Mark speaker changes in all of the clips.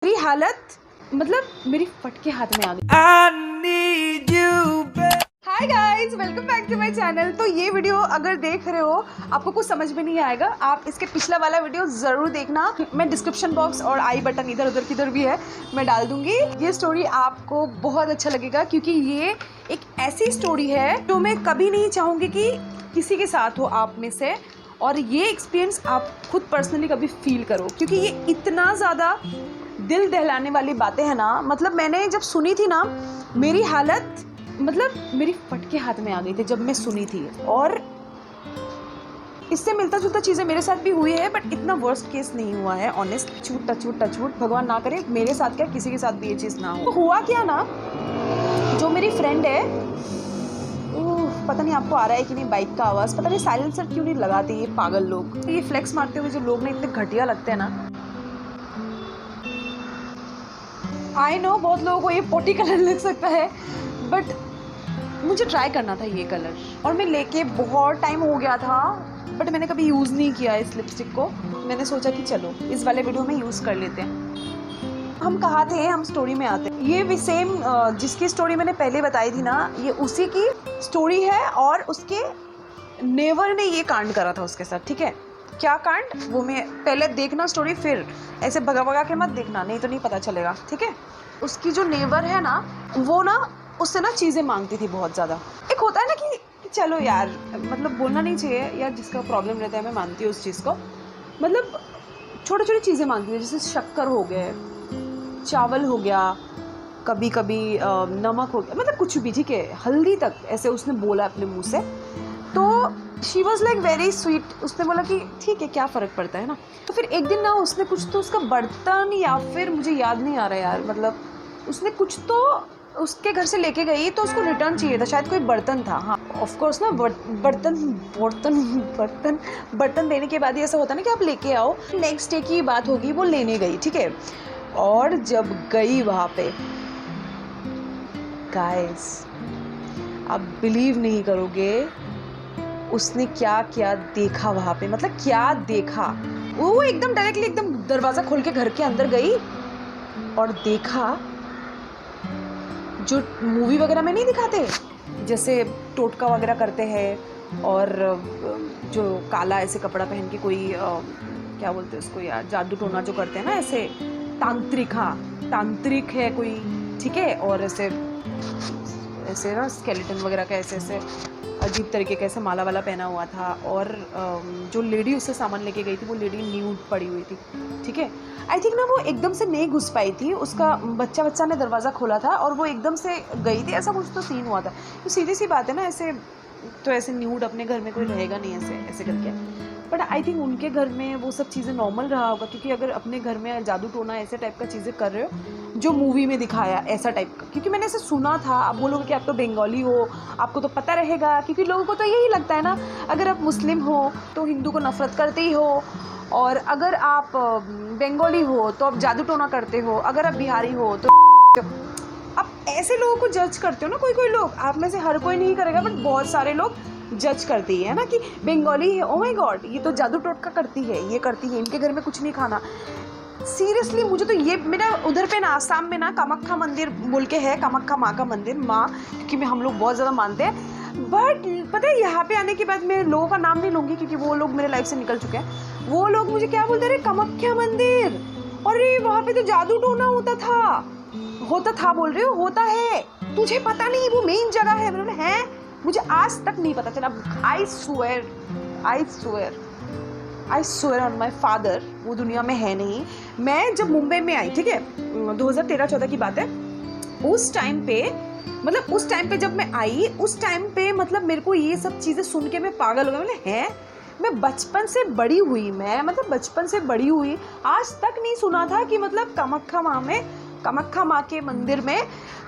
Speaker 1: मेरी हालत मतलब मेरी फटके हाथ में आ गई। Hi guys, welcome back to my channel. तो ये वीडियो अगर देख रहे हो आपको कुछ समझ में नहीं आएगा, आप इसके पिछला वाला वीडियो ज़रूर देखना। मैं डिस्क्रिप्शन बॉक्स और आई बटन इधर उधर किधर भी है मैं डाल दूंगी। ये स्टोरी आपको बहुत अच्छा लगेगा क्योंकि ये एक ऐसी स्टोरी है जो मैं कभी नहीं चाहूँगी कि किसी के साथ हो आप में से, और ये एक्सपीरियंस आप खुद पर्सनली कभी फील करो क्योंकि ये इतना ज़्यादा दिल दहलाने वाली बातें हैं ना। मतलब मैंने जब सुनी थी ना, मेरी हालत मतलब मेरी फटके हाथ में आ गई थी जब मैं सुनी थी। और इससे मिलता जुलता चीज़ें मेरे साथ भी हुई है, बट इतना वर्स्ट केस नहीं हुआ है। ऑनेस्ट टचवुड भगवान ना करे मेरे साथ क्या किसी के साथ भी ये चीज़ ना हो। तो हुआ क्या ना, जो मेरी फ्रेंड है, पता नहीं आपको आ रहा है कि नहीं बाइक का आवाज़, पता नहीं साइलेंसर क्यों नहीं लगाते ये पागल लोग। ये फ्लेक्स मारते हुए जो लोग ना इतने घटिया लगते हैं ना। आई नो बहुत लोगों को ये पोटी कलर लग सकता है, बट मुझे ट्राई करना था ये कलर, और मैं लेके बहुत टाइम हो गया था, बट मैंने कभी यूज़ नहीं किया इस लिपस्टिक को। मैंने सोचा कि चलो इस वाले वीडियो में यूज़ कर लेते हैं। हम कहाँ थे, हम स्टोरी में आते हैं। ये भी सेम जिसकी स्टोरी मैंने पहले बताई थी ना, ये उसी की स्टोरी है, और उसके नेवर ने ये कांड करा था उसके साथ। ठीक है, क्या कांड वो मैं पहले देखना स्टोरी, फिर ऐसे भगा भगा के मत देखना, नहीं तो नहीं पता चलेगा। ठीक है, उसकी जो नेवर है ना, वो ना उससे ना चीज़ें मांगती थी बहुत ज़्यादा। एक होता है ना कि चलो यार, मतलब बोलना नहीं चाहिए यार, जिसका प्रॉब्लम रहता है मैं मानती हूँ उस चीज़ को। मतलब छोटी छोटी चीज़ें मांगती थी, जैसे शक्कर हो गए, चावल हो गया, कभी कभी नमक हो गया, मतलब कुछ भी। ठीक है, हल्दी तक ऐसे उसने बोला अपने मुँह से। तो she was like very sweet. उसने बोला कि ठीक है, क्या फ़र्क पड़ता है ना। तो फिर एक दिन ना उसने कुछ तो उसका बर्तन, या फिर मुझे याद नहीं आ रहा यार, मतलब उसने कुछ तो उसके घर से लेके गई, तो उसको रिटर्न चाहिए था, शायद कोई बर्तन था। हाँ, ऑफ कोर्स ना, बर्तन बर्तन बर्तन बर्तन देने के बाद ही ऐसा होता है ना कि आप लेके आओ। नेक्स्ट डे की बात होगी, वो लेने गई। ठीक है, और जब गई वहाँ पे, गाइस आप बिलीव नहीं करोगे उसने क्या क्या देखा वहाँ पे। मतलब क्या देखा, वो एकदम डायरेक्टली एकदम दरवाज़ा खोल के घर के अंदर गई और देखा जो मूवी वगैरह में नहीं दिखाते, जैसे टोटका वगैरह करते हैं, और जो काला ऐसे कपड़ा पहन के कोई क्या बोलते हैं उसको यार, जादू टोना जो करते हैं ना ऐसे, तांत्रिक। हाँ, तांत्रिक है कोई। ठीक है, और ऐसे ऐसे ना स्केलेटन वगैरह का ऐसे ऐसे अजीब तरीके का ऐसे माला वाला पहना हुआ था। और जो लेडी उससे सामान लेके गई थी, वो लेडी न्यूड पड़ी हुई थी। ठीक है, आई थिंक ना वो एकदम से नहीं घुस पाई थी, उसका बच्चा ने दरवाज़ा खोला था और वो एकदम से गई थी, ऐसा कुछ तो सीन हुआ था। तो सीधी सी बात है ना, ऐसे तो ऐसे न्यूड अपने घर में कोई रहेगा नहीं ऐसे ऐसे करके। बट आई थिंक उनके घर में वो सब चीज़ें नॉर्मल रहा होगा, क्योंकि अगर अपने घर में जादू टोना ऐसे टाइप का चीज़ें कर रहे हो जो मूवी में दिखाया ऐसा टाइप का, क्योंकि मैंने ऐसे सुना था। आप बोलोगे कि आप तो बंगाली हो, आपको तो पता रहेगा, क्योंकि लोगों को तो यही लगता है ना, अगर आप मुस्लिम हो तो हिंदू को नफरत करते ही हो, और अगर आप बंगाली हो तो आप जादू टोना करते हो, अगर आप बिहारी हो तो आप ऐसे लोगों को जज करते हो ना। कोई कोई लोग, आप में से हर कोई नहीं करेगा, बट बहुत सारे लोग जज करती है ना कि बंगाली है, ओ माय गॉड ये तो जादू टोटका करती है, ये करती है, इनके घर में कुछ नहीं खाना। सीरियसली मुझे तो ये, मेरा उधर पे ना आसाम में ना कामाख्या मंदिर बोल के है, कामाख्या माँ का मंदिर, माँ, क्योंकि हम लोग बहुत ज़्यादा मानते हैं। बट पता है, यहाँ पे आने के बाद मैं लोगों का नाम नहीं लूँगी क्योंकि वो लोग मेरे लाइफ से निकल चुके हैं। वो लोग मुझे क्या बोलते, अरे कामाख्या मंदिर, अरे वहाँ पे तो जादू टोना होता था बोल रहे हो, होता है, तुझे पता नहीं वो मेन जगह है। मैंने बोला है, मुझे आज तक नहीं पता चला। I swear on my father, वो दुनिया में है नहीं। मैं जब मुंबई में आई, ठीक है, 2013-14 की बात है, उस टाइम पे जब मैं आई, उस टाइम पे मतलब मेरे को ये सब चीज़ें सुन के मैं पागल हो गई। बोले हैं, मैं बचपन से बड़ी हुई, आज तक नहीं सुना था कि मतलब कामाख्या माँ के मंदिर में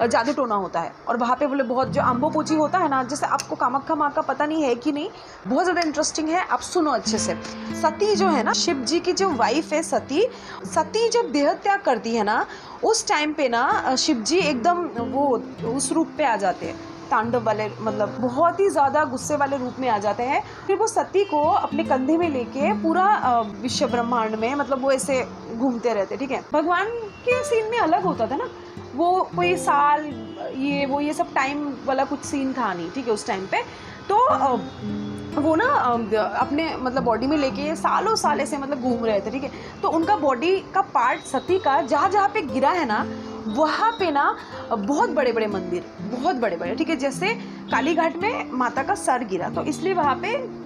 Speaker 1: जादू टोना होता है। और वहाँ पे बोले बहुत जो अम्बो पोची होता है ना, जैसे आपको कामाख्या माँ का पता नहीं है कि नहीं, बहुत ज़्यादा इंटरेस्टिंग है, आप सुनो अच्छे से। सती जो है ना, शिव जी की जो वाइफ है सती जब देह त्याग करती है ना, उस टाइम पे ना शिव जी एकदम वो उस रूप पे आ जाते हैं। तांडव वाले, मतलब बहुत ही ज़्यादा गुस्से वाले रूप में आ जाते हैं। फिर वो सती को अपने कंधे में लेके पूरा विश्व ब्रह्मांड में मतलब वो ऐसे घूमते रहते, ठीक है। भगवान के सीन में अलग होता था ना, वो कोई साल ये सब टाइम वाला कुछ सीन था नहीं, ठीक है, उस टाइम पे। तो वो ना अपने मतलब बॉडी में लेके सालों साल ऐसे मतलब घूम रहे थे, ठीक है। तो उनका बॉडी का पार्ट सती का जहाँ जहाँ पे गिरा है ना, वहाँ पे ना बहुत बड़े बड़े मंदिर, बहुत बड़े बड़े, ठीक है। जैसे काली घाट में माता का सर गिरा, तो इसलिए वहाँ पे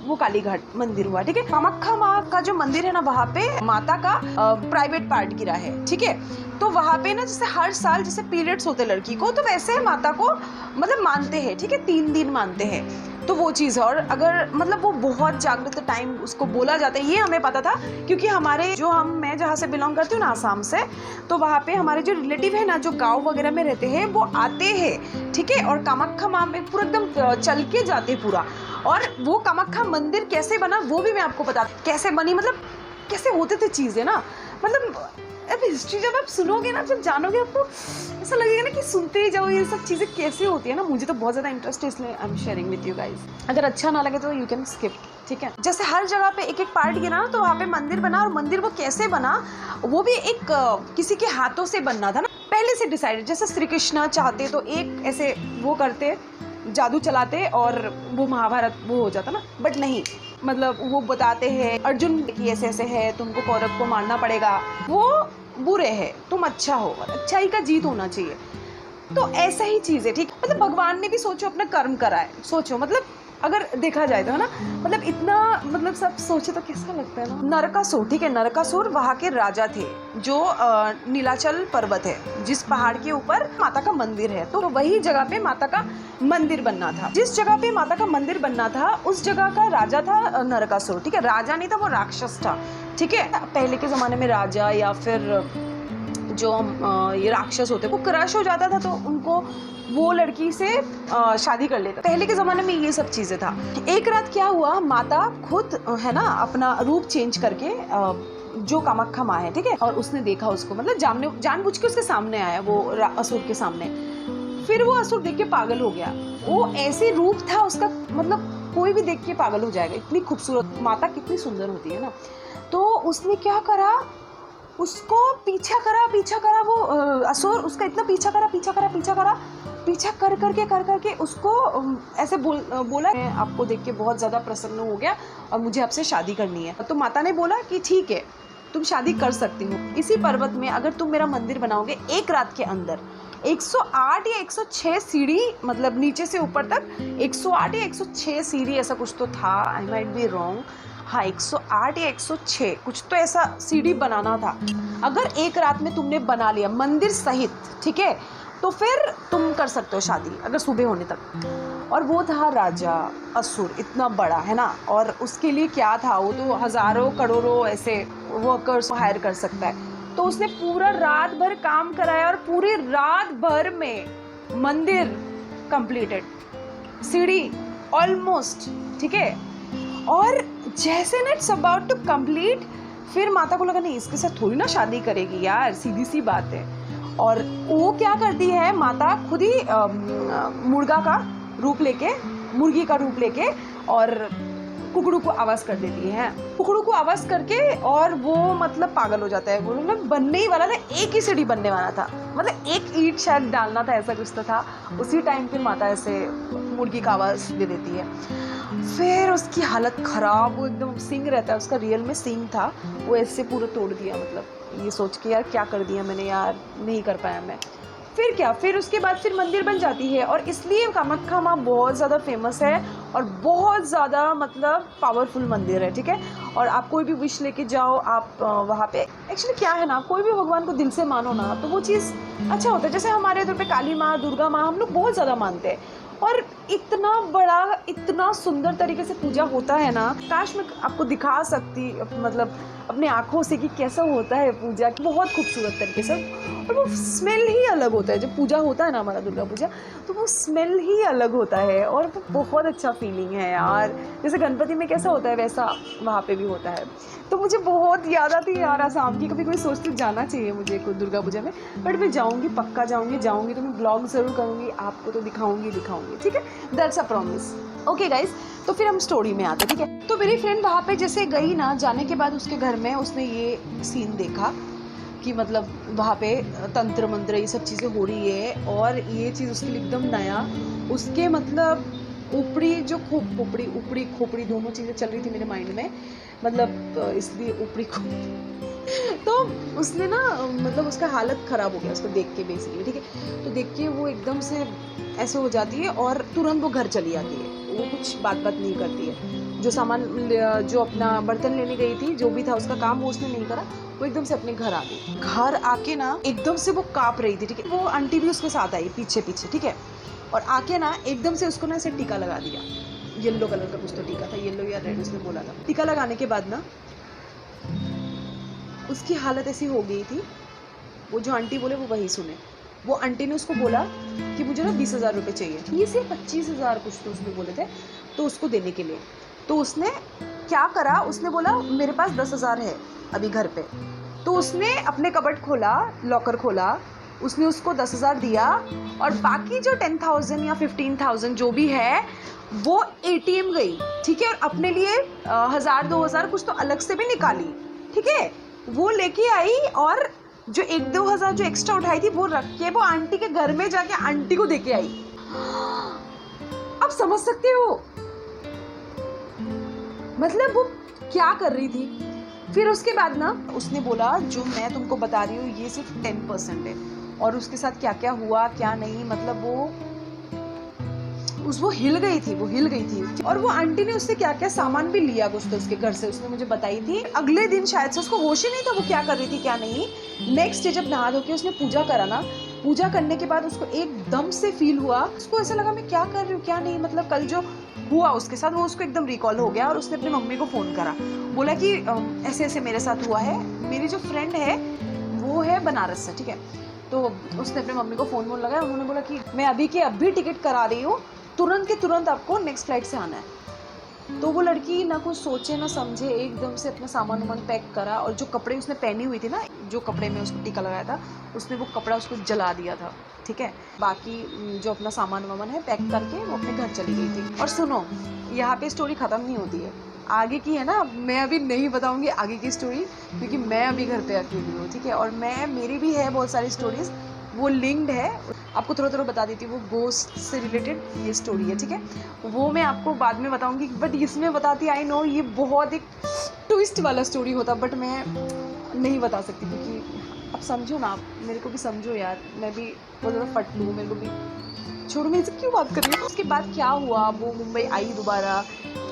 Speaker 1: वो काली घाट मंदिर हुआ, ठीक है। कामाख्या माँ का जो मंदिर है ना, वहाँ पे माता का प्राइवेट पार्ट गिरा है, ठीक है। तो वहाँ पे ना जैसे हर साल जैसे पीरियड्स होते लड़की को, तो वैसे माता को मतलब मानते हैं, ठीक है, 3 दिन मानते हैं। तो वो चीज़ है। और अगर मतलब वो बहुत जागृत टाइम उसको बोला जाता है, ये हमें पता था क्योंकि हमारे मैं जहाँ से बिलोंग करती हूँ ना, आसाम से, तो वहाँ पे हमारे जो रिलेटिव है ना, जो गांव वगैरह में रहते हैं, वो आते हैं, ठीक है। और कामाख्या माँ में पूरा एकदम चल के जाते पूरा। और वो कामाख्या मंदिर कैसे बना वो भी मैं आपको बता, कैसे बनी, मतलब कैसे होते थे चीज़ें ना, मतलब अब हिस्ट्री जब आप सुनोगे ना, जब जानोगे, आपको ऐसा लगेगा ना कि सुनते ही जाओ ये सब चीज़ें कैसे होती है ना। मुझे तो बहुत ज़्यादा इंटरेस्ट है, इसलिए I am sharing with you guys. अगर अच्छा ना लगे तो यू कैन स्किप, ठीक है। जैसे हर जगह पे एक एक पार्ट गिरा, तो वहाँ पे मंदिर बना। और मंदिर वो कैसे बना, वो भी एक किसी के हाथों से बनना था ना, पहले से डिसाइडेड। जैसे श्री कृष्णा चाहते तो एक ऐसे वो करते, जादू चलाते और वो महाभारत वो हो जाता ना, बट नहीं, मतलब वो बताते हैं अर्जुन की ऐसे ऐसे है, तुमको कौरव को मारना पड़ेगा, वो बुरे है, तुम अच्छा हो, अच्छाई का जीत होना चाहिए। तो ऐसा ही चीज़ है, ठीक। मतलब भगवान ने भी सोचो अपना कर्म करा है, सोचो, मतलब अगर देखा जाए तो है ना, मतलब इतना मतलब सब सोचे तो कैसा लगता है ना। नरकासुर, ठीक है, नरकासुर वहाँ के राजा थे, जो नीलाचल पर्वत है, जिस पहाड़ के ऊपर माता का मंदिर है। तो वही जगह पे माता का मंदिर बनना था। जिस जगह पे माता का मंदिर बनना था, उस जगह का राजा था नरकासुर, ठीक है। राजा नहीं था, वो राक्षस था, ठीक है। पहले के ज़माने में राजा या फिर जो ये राक्षस होते, वो क्रश हो जाता था, तो उनको वो लड़की से शादी कर लेता। पहले के ज़माने में ये सब चीज़ें था। एक रात क्या हुआ, माता खुद है ना अपना रूप चेंज करके जो कामाख्या माँ है, ठीक है, और उसने देखा उसको, मतलब जानबूझ के उसके सामने आया वो असुर के सामने। फिर वो असुर देख के पागल हो गया। वो ऐसे रूप था उसका, मतलब कोई भी देख के पागल हो जाएगा, इतनी खूबसूरत माता कितनी सुंदर होती है ना। तो उसने क्या करा, उसको पीछा करा वो असुर, उसका इतना पीछा करा, पीछा कर करके उसको ऐसे बोला, मैं आपको देख के बहुत ज़्यादा प्रसन्न हो गया और मुझे आपसे शादी करनी है। तो माता ने बोला कि ठीक है, तुम शादी कर सकती हो इसी पर्वत में, अगर तुम मेरा मंदिर बनाओगे एक रात के अंदर। 108 या 106 सीढ़ी, मतलब नीचे से ऊपर तक 108 या 106 सीढ़ी, ऐसा कुछ तो था, आई माइट बी रॉन्ग। हाँ, 108 या 106 कुछ तो ऐसा सीढ़ी बनाना था। अगर एक रात में तुमने बना लिया मंदिर सहित, ठीक है, तो फिर तुम कर सकते हो शादी, अगर सुबह होने तक। और वो था राजा असुर, इतना बड़ा है ना, और उसके लिए क्या था, वो तो हज़ारों करोड़ों ऐसे वर्कर्स हायर कर सकता है। तो उसने पूरा रात भर काम कराया और पूरी रात भर में मंदिर कंप्लीटेड, सीढ़ी ऑलमोस्ट, ठीक है। और जैसे ना इट्स अबाउट टू कंप्लीट, फिर माता को लगा नहीं, इसके साथ थोड़ी ना शादी करेगी यार, सीधी सी बात है। और वो क्या करती है, माता खुद ही मुर्गी का रूप लेके और कुकड़ू को आवाज़ कर देती है, कुकड़ू को आवाज़ करके, और वो मतलब पागल हो जाता है। वो मतलब बनने ही वाला था, एक ही सीढ़ी बनने वाला था, मतलब एक ईंट शायद डालना था, ऐसा कुछ तो था। उसी टाइम पे माता ऐसे मुर्गी का आवाज़ दे देती है। फिर उसकी हालत ख़राब, वो एकदम सींग रहता है उसका, रियल में सींग था, वो ऐसे पूरा तोड़ दिया, मतलब ये सोच के यार क्या कर दिया मैंने यार, नहीं कर पाया मैं। फिर क्या, फिर उसके बाद फिर मंदिर बन जाती है। और इसलिए कामाख्या माँ बहुत ज़्यादा फेमस है और बहुत ज़्यादा मतलब पावरफुल मंदिर है, ठीक है। और आप कोई भी विश लेके जाओ, आप वहाँ पे एक्चुअली क्या है ना, कोई भी भगवान को दिल से मानो ना, तो वो चीज़ अच्छा होता है। जैसे हमारे इधर पे काली माँ, दुर्गा माँ, हम लोग बहुत ज़्यादा मानते हैं, और इतना बड़ा, इतना सुंदर तरीके से पूजा होता है ना, काश मैं आपको दिखा सकती, मतलब अपने आँखों से कि कैसा होता है पूजा, बहुत खूबसूरत तरीके से। और वो स्मेल ही अलग होता है, जब पूजा होता है ना हमारा दुर्गा पूजा, तो वो स्मेल ही अलग होता है और वो बहुत अच्छा फीलिंग है यार। जैसे गणपति में कैसा होता है वैसा वहाँ पे भी होता है। तो मुझे बहुत याद आती है यार आसाम की। कभी कभी सोचती जाना चाहिए मुझे को दुर्गा पूजा में, बट मैं जाऊँगी, पक्का जाऊँगी तो मैं ब्लॉग ज़रूर करूँगी, आपको तो दिखाऊँगी, ठीक है, that's a promise. Okay guys, तो फिर हम स्टोरी में आते, ठीक है। तो मेरी फ्रेंड वहाँ पे जैसे गई ना, जाने के बाद उसके घर में उसने ये सीन देखा कि मतलब वहाँ पे तंत्र मंत्र ये सब चीज़ें हो रही है और ये चीज़ उसके लिए एकदम नया। उसके मतलब ऊपरी जो ऊपरी खोपड़ी दोनों चीज़ें चल रही थी मेरे माइंड में, मतलब इसलिए ऊपरी तो उसने ना मतलब उसका हालत ख़राब हो गया उसको देख के बेसिकली, ठीक है। तो देख के वो एकदम से ऐसे हो जाती है और तुरंत वो घर चली जाती है। वो कुछ बात नहीं करती है। जो सामान जो अपना बर्तन लेने गई थी, जो भी था उसका काम वो उसने नहीं करा, वो एकदम से अपने घर आ गई। घर आके ना एकदम से वो काँप रही थी, ठीक है। वो आंटी भी उसके साथ आई पीछे, ठीक है। और आके ना एकदम से उसको ना ऐसे टीका लगा दिया, येलो कलर का कुछ तो टीका था, येलो या रेड उसने बोला था। टीका लगाने के बाद ना उसकी हालत ऐसी हो गई थी, वो जो आंटी बोले वो वही सुने। वो आंटी ने उसको बोला कि मुझे ना 20,000 रुपये चाहिए, 20 या 25,000 कुछ तो उसने बोले थे, तो उसको देने के लिए। तो उसने क्या करा, उसने बोला मेरे पास 10,000 है अभी घर पे। तो उसने अपने कबर्ड खोला, लॉकर खोला, उसने उसको 10,000 दिया और बाकी जो 10,000 या 15,000 जो भी है वो ATM गई, ठीक है। और अपने लिए 1,000-2,000 कुछ तो अलग से भी निकाली, ठीक है। वो लेके आई और जो 1-2 हज़ार जो एक्स्ट्रा उठाई थी वो रख के वो आंटी के घर में जाके आंटी को देके आई। आप समझ सकते हो मतलब वो क्या कर रही थी। फिर उसके बाद ना उसने बोला जो मैं तुमको बता रही हूँ ये सिर्फ 10% है, और उसके साथ क्या क्या हुआ क्या नहीं, मतलब वो हिल गई थी। और वो आंटी ने उससे क्या क्या सामान भी लिया कुछ तो उसके घर से, उसने मुझे बताई थी। अगले दिन शायद से उसको होश ही नहीं था वो क्या कर रही थी क्या नहीं। नेक्स्ट डे जब नहा धो के उसने पूजा करा ना, पूजा करने के बाद उसको एकदम से फील हुआ, उसको ऐसा लगा मैं क्या कर रही हूँ क्या नहीं, मतलब कल जो हुआ उसके साथ वो उसको एकदम रिकॉल हो गया। और उसने अपनी मम्मी को फ़ोन करा, बोला कि ऐसे ऐसे मेरे साथ हुआ है। मेरी जो फ्रेंड है वो है बनारस से, ठीक है। तो उसने अपने मम्मी को फ़ोन लगाया, उन्होंने बोला कि मैं अभी के अभी टिकट करा रही हूँ, तुरंत के तुरंत आपको नेक्स्ट फ्लाइट से आना है। तो वो लड़की ना कुछ सोचे ना समझे एकदम से अपना सामान वामान पैक करा, और जो कपड़े उसने पहनी हुई थी ना, जो कपड़े में उसको टीका लगाया था, उसने वो कपड़ा उसको जला दिया था, ठीक है। बाकी जो अपना सामान वामान है पैक करके वो अपने घर चली गई थी। और सुनो, यहाँ पे स्टोरी ख़त्म नहीं होती है, आगे की है ना, मैं अभी नहीं बताऊँगी आगे की स्टोरी, क्योंकि मैं अभी घर पे अकेली हूँ, ठीक है। और मेरी भी है बहुत सारी स्टोरीज़, वो लिंक्ड है, आपको थोड़ा बता देती हूँ। वो गोस्ट से रिलेटेड ये स्टोरी है, ठीक है। वो मैं आपको बाद में बताऊँगी, बट इसमें बताती आई नो ये बहुत एक ट्विस्ट वाला स्टोरी होता, बट मैं नहीं बता सकती क्योंकि अब समझो ना, आप मेरे को भी समझो यार, मैं भी बहुत ज़्यादा फट लूँ, मेरे को भी छोड़ो, मैं इसे क्यों बात कर रही हूँ। उसके बाद क्या हुआ, वो मुंबई आई दोबारा,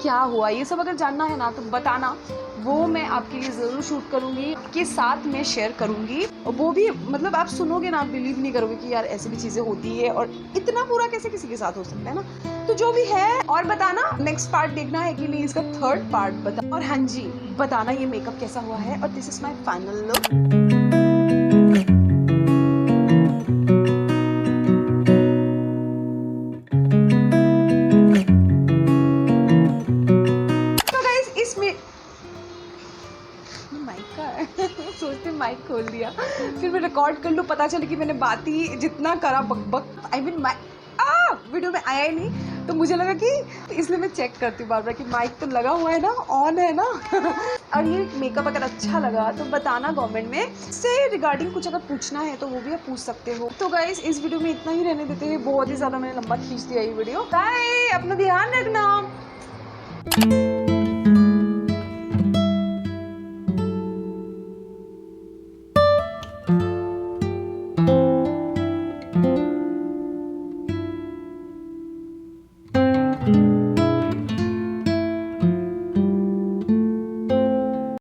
Speaker 1: क्या हुआ, ये सब अगर जानना है ना तो बताना, वो मैं आपके लिए ज़रूर शूट करूँगी, आपके साथ मैं शेयर करूँगी। और वो भी मतलब आप सुनोगे ना, आप बिलीव नहीं करोगे कि यार ऐसी भी चीज़ें होती है और इतना बुरा कैसे किसी के साथ हो सकता है ना। तो जो भी है, और बताना नेक्स्ट पार्ट देखना है कि नहीं, इसका 3rd पार्ट बता। और हाँ जी, बताना ये मेकअप कैसा हुआ है। और this is my final look. सोचते माइक खोल दिया, फिर मैं रिकॉर्ड कर लूँ, पता चले कि मैंने बात ही जितना करा बक आई मीन वीडियो में आया ही नहीं, तो मुझे लगा कि इसलिए मैं चेक करती हूँ बार बार कि माइक तो लगा हुआ है ना, ऑन है ना। और ये मेकअप अगर अच्छा लगा तो बताना कमेंट में, इससे रिगार्डिंग कुछ अगर पूछना है तो वो भी आप पूछ सकते हो। तो गाइस इस वीडियो में इतना ही रहने देते हैं, बहुत ही ज़्यादा मैंने लंबा खींच दिया ये वीडियो। बाय, अपना ध्यान रखना।